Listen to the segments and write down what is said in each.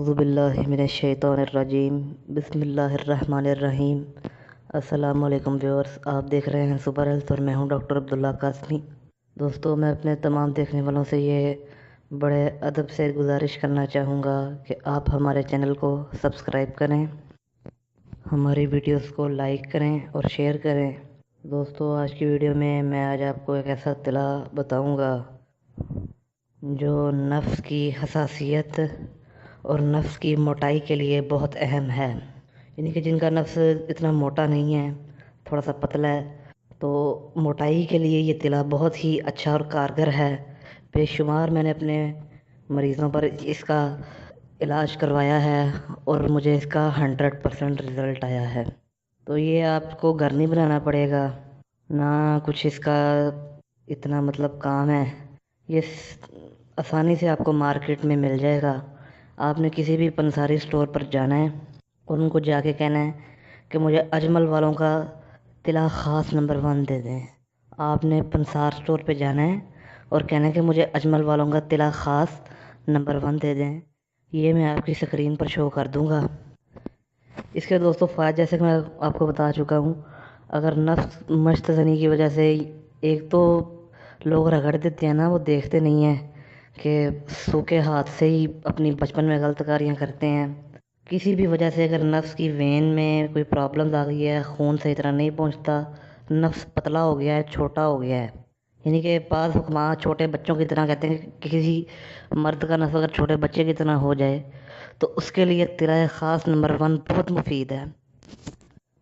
अऊज़ु बिल्लाहि मिनश्शैतानिर्रजीम बिस्मिल्लाहिर्रहमानिर्रहीम। अस्सलामुअलैकुम व्यूअर्स, आप देख रहे हैं सुपर हेल्थ और मैं हूं डॉक्टर अब्दुल्ला कासमी। दोस्तों, मैं अपने तमाम देखने वालों से ये बड़े अदब से गुजारिश करना चाहूँगा कि आप हमारे चैनल को सब्सक्राइब करें, हमारी वीडियोस को लाइक करें और शेयर करें। दोस्तों, आज की वीडियो में मैं आज आपको एक ऐसा तिला बताऊँगा जो नफ्स की हसासियत और नफ्स की मोटाई के लिए बहुत अहम है। यानी कि जिनका नफ्स इतना मोटा नहीं है, थोड़ा सा पतला है, तो मोटाई के लिए ये तिला बहुत ही अच्छा और कारगर है। बेशुमार मैंने अपने मरीज़ों पर इसका इलाज करवाया है और मुझे इसका 100% रिज़ल्ट आया है। तो ये आपको घर नहीं बनाना पड़ेगा, ना कुछ इसका इतना काम है। ये आसानी से आपको मार्केट में मिल जाएगा। आपने किसी भी पंसारी स्टोर पर जाना है और उनको जाके कहना है कि मुझे अजमल वालों का तिला ख़ास नंबर 1 दे दें। आपने पंसार स्टोर पे जाना है और कहना है कि मुझे अजमल वालों का तिला ख़ास नंबर 1 दे दें। ये मैं आपकी स्क्रीन पर शो कर दूँगा। इसके दोस्तों फ़ायदे जैसे कि मैं आपको बता चुका हूँ। अगर नफ्स मश्तज़नी की वजह से एक तो लोग रगड़ देते हैं ना, वो देखते नहीं हैं कि सूखे हाथ से ही अपनी बचपन में गलत कारियाँ करते हैं। किसी भी वजह से अगर नफ्स की वेन में कोई प्रॉब्लम आ गई है, खून सही तरह नहीं पहुंचता, नफ्स पतला हो गया है, छोटा हो गया है, यानी कि बाज़ हुक्मा छोटे बच्चों की तरह कहते हैं कि किसी मर्द का नफ्स अगर छोटे बच्चे की तरह हो जाए तो उसके लिए तिला ख़ास नंबर 1 बहुत मुफीद है।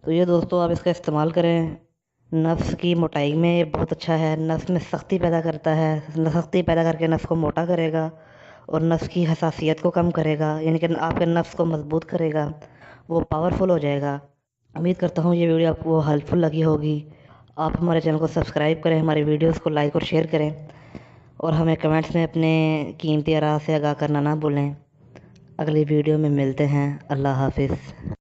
तो ये दोस्तों आप इसका इस्तेमाल करें। नफ्स की मोटाई में ये बहुत अच्छा है। नफ्स में सख्ती पैदा करता है, सख्ती पैदा करके नफ्स को मोटा करेगा और नफ्स की हसासियत को कम करेगा, यानी कि आपके नफ्स को मजबूत करेगा, वो पावरफुल हो जाएगा। उम्मीद करता हूँ ये वीडियो आपको हेल्पफुल लगी होगी। आप हमारे चैनल को सब्सक्राइब करें, हमारी वीडियोस को लाइक और शेयर करें और हमें कमेंट्स में अपने कीमती आराय से आगाह करना ना भूलें। अगली वीडियो में मिलते हैं। अल्लाह हाफिज़।